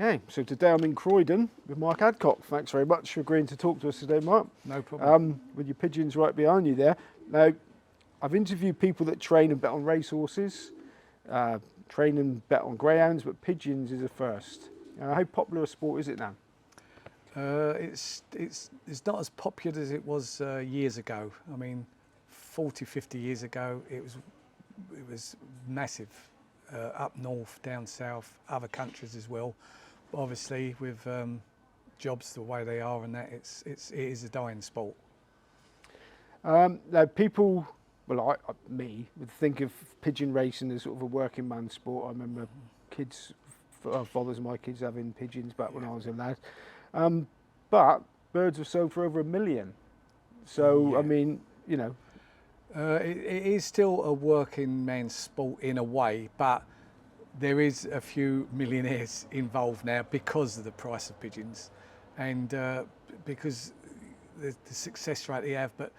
Okay, so today I'm in Croydon with Mark Adcock. Thanks very much for agreeing to talk to us today, Mark. No problem. With your pigeons right behind you there. Now, I've interviewed people that train and bet on racehorses, train and bet on greyhounds, but pigeons is a first. How popular a sport is it now? It's not as popular as it was years ago. I mean, 40, 50 years ago, it was massive. Up north, down south, other countries as well. But obviously, with jobs the way they are and that, it is a dying sport. Now, people, well, me, would think of pigeon racing as sort of a working man sport. I remember fathers of my kids having pigeons back when I was a lad. But birds were sold for over $1 million. So, Yeah. I mean, you know. It is still a working man's sport in a way, but there is a few millionaires involved now because of the price of pigeons and because the success rate they have. But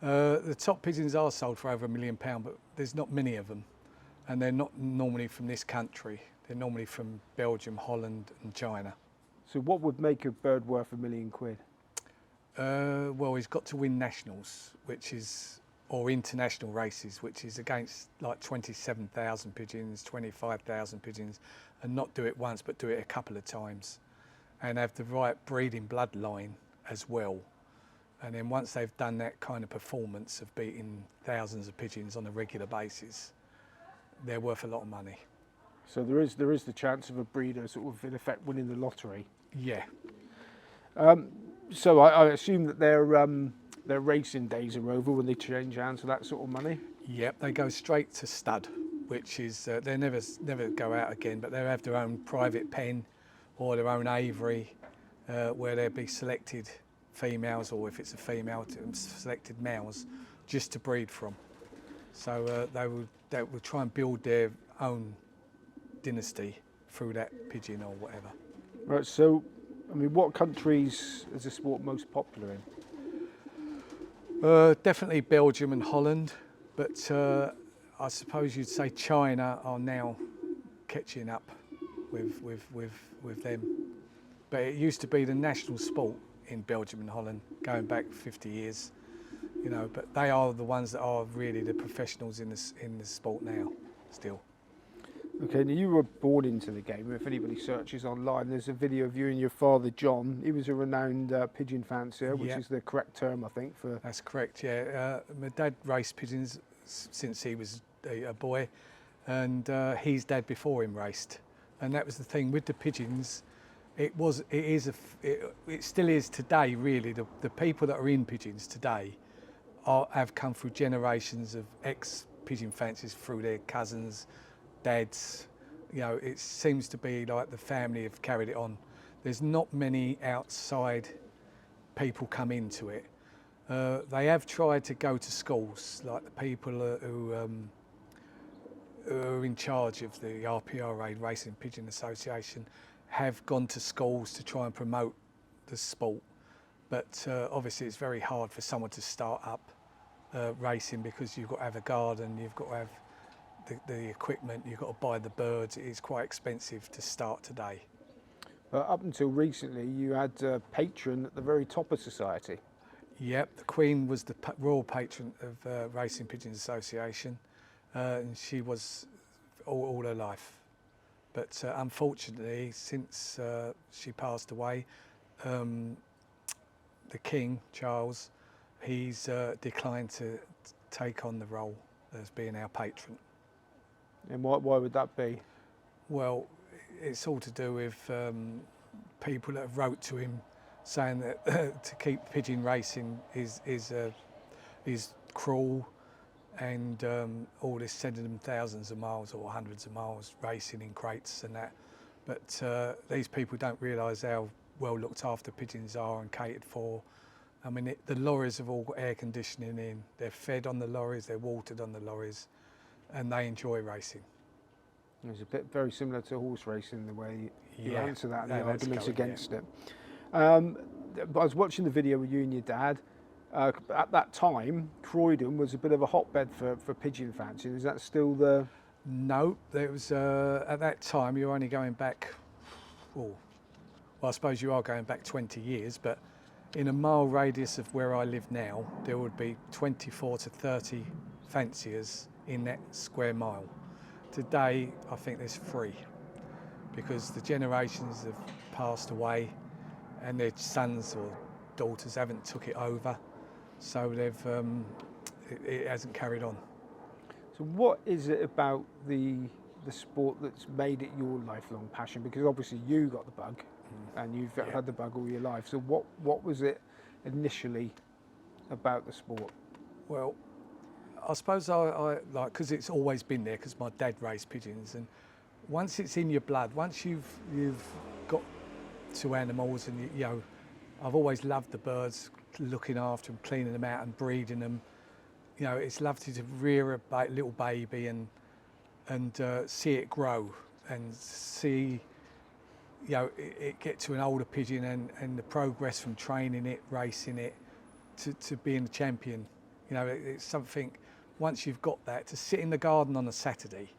the top pigeons are sold for over £1 million, but there's not many of them, and they're not normally from this country. They're normally from Belgium, Holland and China. So what would make a bird worth £1 million? Well, he's got to win nationals, or international races, which is against like 27,000 pigeons, 25,000 pigeons, and not do it once, but do it a couple of times, and have the right breeding bloodline as well. And then once they've done that kind of performance of beating thousands of pigeons on a regular basis, they're worth a lot of money. So there is the chance of a breeder sort of in effect winning the lottery. Yeah. So I assume that their racing days are over when they change hands for that sort of money. Yep, they go straight to stud, which is they never go out again, but they have their own private pen or their own aviary where there'll be selected females, or if it's a female, selected males just to breed from. So they will try and build their own dynasty through that pigeon or whatever. Right. So, I mean, what countries is the sport most popular in? Definitely Belgium and Holland, but I suppose you'd say China are now catching up with them. But it used to be the national sport in Belgium and Holland, going back 50 years, you know. But they are the ones that are really the professionals in the sport now, still. Okay, now you were born into the game. If anybody searches online, there's a video of you and your father, John. He was a renowned pigeon fancier, which is the correct term, I think, for... That's correct, yeah. My dad raced pigeons since he was a boy, and his dad before him raced. And that was the thing with the pigeons. It still is today, really. The people that are in pigeons today have come through generations of ex-pigeon fanciers through their cousins, dads. You know, it seems to be like the family have carried it on. There's not many outside people come into it. They have tried to go to schools, like the people who are in charge of the RPRA, Racing Pigeon Association, have gone to schools to try and promote the sport. But obviously it's very hard for someone to start up racing, because you've got to have a garden, you've got to have the equipment, you've got to buy the birds. It is quite expensive to start today. Up until recently, you had Patron at the very top of society. Yep, the Queen was the royal patron of Racing Pigeons Association, and she was all her life. But unfortunately, since she passed away, the King, Charles, he's declined to take on the role as being our patron. And why would that be? Well, it's all to do with people that have wrote to him saying that to keep pigeon racing is cruel, and all this sending them thousands of miles or hundreds of miles racing in crates and that. But these people don't realise how well looked after pigeons are and catered for. I mean, the lorries have all got air conditioning in. They're fed on the lorries, they're watered on the lorries, and they enjoy racing. It's a bit very similar to horse racing, the way you answer that and the arguments against it. But I was watching the video with you and your dad. At that time, Croydon was a bit of a hotbed for pigeon fanciers. Is that still the... No, there was at that time, you're only going back well, I suppose you are going back 20 years, but in a mile radius of where I live now, there would be 24 to 30 fanciers in that square mile. Today, I think there's 3, because the generations have passed away and their sons or daughters haven't took it over, so they've it hasn't carried on. So what is it about the sport that's made it your lifelong passion? Because obviously you got the bug, and you've had the bug all your life. So what was it initially about the sport? Well, I suppose I like, because it's always been there, because my dad raised pigeons, and once it's in your blood, once you've got to animals, and you know, I've always loved the birds, looking after them, cleaning them out and breeding them. You know, it's lovely to rear a little baby and see it grow, and see, you know, it get to an older pigeon, and the progress from training it, racing it, to being a champion. You know, it's something, once you've got that, to sit in the garden on a Saturday,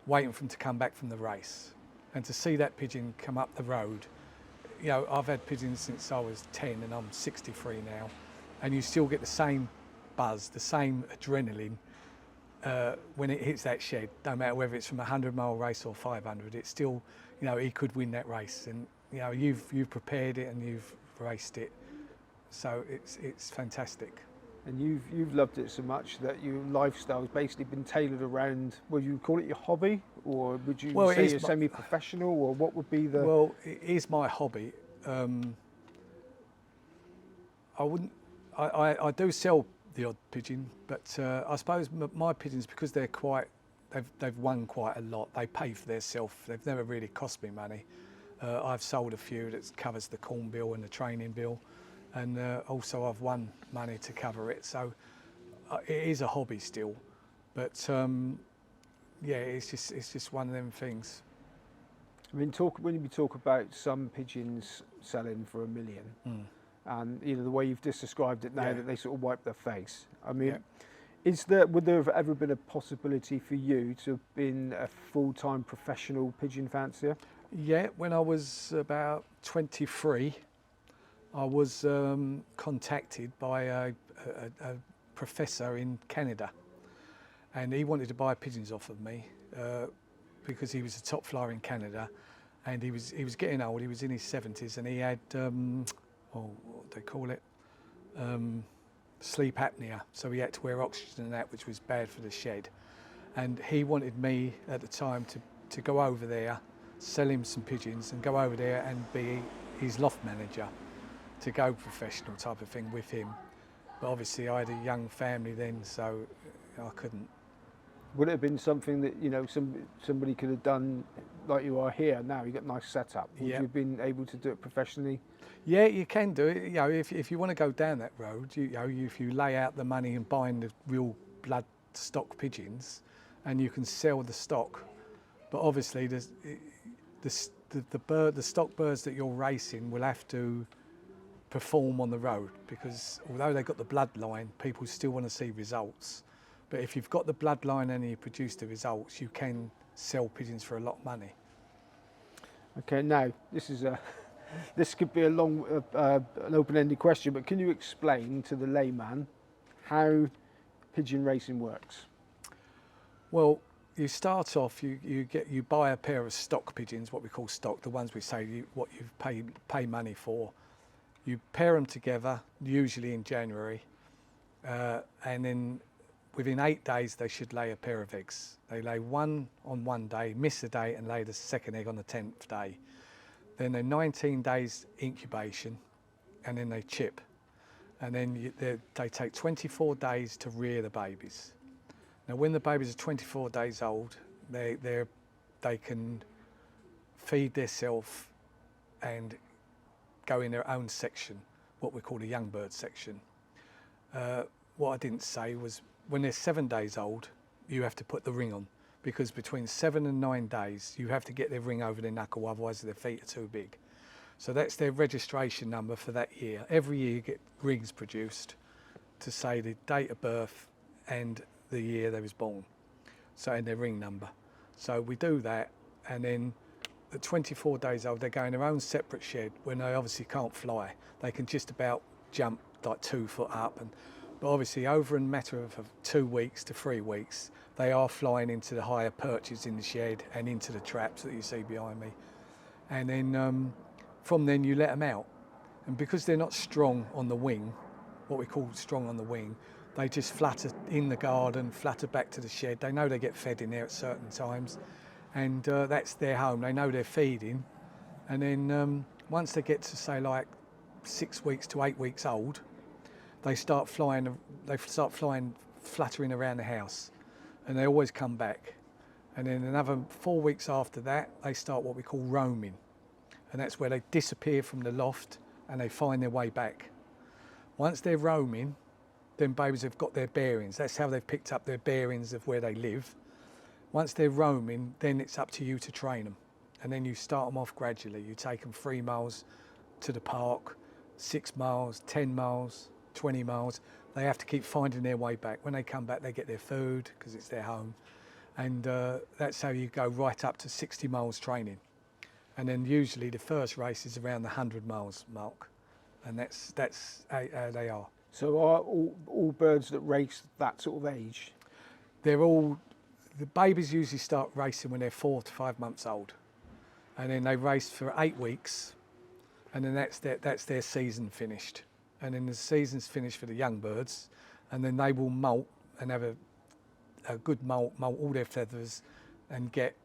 waiting for them to come back from the race, and to see that pigeon come up the road. You know, I've had pigeons since I was 10 and I'm 63 now, and you still get the same buzz, the same adrenaline when it hits that shed. No matter whether it's from a 100-mile race or 500, it's still, you know, he could win that race, and you know, you've prepared it and you've raced it, so it's fantastic. And you've loved it so much that your lifestyle has basically been tailored around, would you call it your hobby, or would you say you're semi-professional, or what would be the... Well, it is my hobby. I do sell the odd pigeon, but I suppose my pigeons, because they're they've won quite a lot, they pay for themselves. They've never really cost me money. I've sold a few that covers the corn bill and the training bill, and also I've won money to cover it. So it is a hobby still, but yeah, it's just one of them things. I mean, when we talk about some pigeons selling for $1 million, and you know the way you've just described it now, that they sort of wipe their face. I mean, would there have ever been a possibility for you to have been a full-time professional pigeon fancier? Yeah, when I was about 23, I was contacted by a professor in Canada, and he wanted to buy pigeons off of me because he was a top flyer in Canada, and he was getting old. He was in his 70s, and he had what they call it, sleep apnea. So he had to wear oxygen and that, which was bad for the shed. And he wanted me at the time to go over there, sell him some pigeons, and go over there and be his loft manager, to go professional type of thing with him. But obviously I had a young family then, so I couldn't. Would it have been something that, you know, somebody could have done like you are here now? You got a nice setup. Would you have been able to do it professionally? Yeah, you can do it. You know, if you want to go down that road, you know, if you lay out the money and buying the real blood stock pigeons, and you can sell the stock. But obviously the stock birds that you're racing will have to perform on the road, because although they've got the bloodline, people still want to see results. But if you've got the bloodline and you produce the results, you can sell pigeons for a lot of money. Okay, now this could be a long, an open-ended question, but can you explain to the layman how pigeon racing works? Well, you start off, you buy a pair of stock pigeons, what we call stock, the ones we say what you pay money for. You pair them together, usually in January, and then within 8 days they should lay a pair of eggs. They lay one on one day, miss a day, and lay the second egg on the 10th day. Then they're 19 days incubation, and then they chip. And then they take 24 days to rear the babies. Now when the babies are 24 days old, they can feed themselves and go in their own section, what we call a young bird section. What I didn't say was, when they're 7 days old, you have to put the ring on, because between 7 and 9 days, you have to get their ring over their knuckle, otherwise their feet are too big. So that's their registration number for that year. Every year you get rings produced to say the date of birth and the year they was born, so and their ring number. So we do that, and then at 24 days old, they go in their own separate shed when they obviously can't fly. They can just about jump like 2 foot up, but obviously over a matter of 2 weeks to 3 weeks, they are flying into the higher perches in the shed and into the traps that you see behind me. And then from then you let them out. And because they're not strong on the wing, what we call strong on the wing, they just flutter in the garden, flutter back to the shed. They know they get fed in there at certain times, and that's their home. They know they're feeding. And then once they get to say like 6 weeks to 8 weeks old, they start flying, fluttering around the house, and they always come back. And then another 4 weeks after that, they start what we call roaming. And that's where they disappear from the loft and they find their way back. Once they're roaming, then babies have got their bearings. That's how they've picked up their bearings of where they live. Once they're roaming, then it's up to you to train them. And then you start them off gradually. You take them 3 miles to the park, 6 miles, 10 miles, 20 miles. They have to keep finding their way back. When they come back, they get their food because it's their home. And that's how you go right up to 60 miles training. And then usually the first race is around the 100 miles mark. And that's how they are. So are all birds that race that sort of age? The babies usually start racing when they're 4 to 5 months old. And then they race for 8 weeks. And then that's their season finished. And then the season's finished for the young birds. And then they will molt and have a good molt all their feathers and get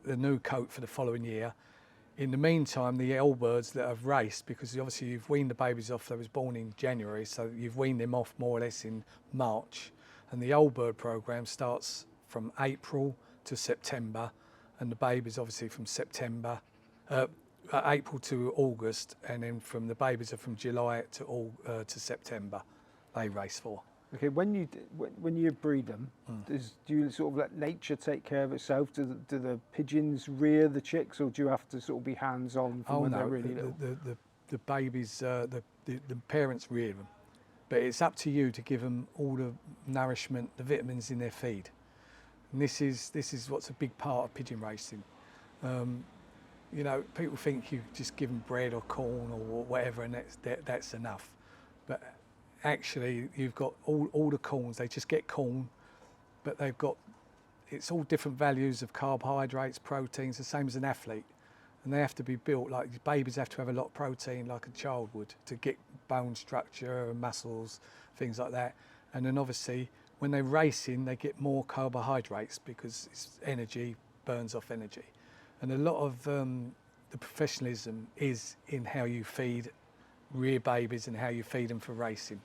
the new coat for the following year. In the meantime, the old birds that have raced, because obviously you've weaned the babies off, they was born in January, so you've weaned them off more or less in March. And the old bird program starts from April to September, and the babies obviously from April to August, and then the babies are from July to September, they race for. Okay, when you breed them, do you sort of let nature take care of itself? Do the pigeons rear the chicks, or do you have to sort of be hands-on from when they're really little? The babies, the parents rear them, but it's up to you to give them all the nourishment, the vitamins in their feed. And this is what's a big part of pigeon racing. You know, people think you just give them bread or corn or whatever, and that's enough. But actually, you've got all the corns. They just get corn, but it's all different values of carbohydrates, proteins, the same as an athlete. And they have to be built, like babies have to have a lot of protein like a child would to get bone structure and muscles, things like that. And then obviously, when they're racing, they get more carbohydrates because it's energy, burns off energy. And a lot of the professionalism is in how you feed rear babies and how you feed them for racing.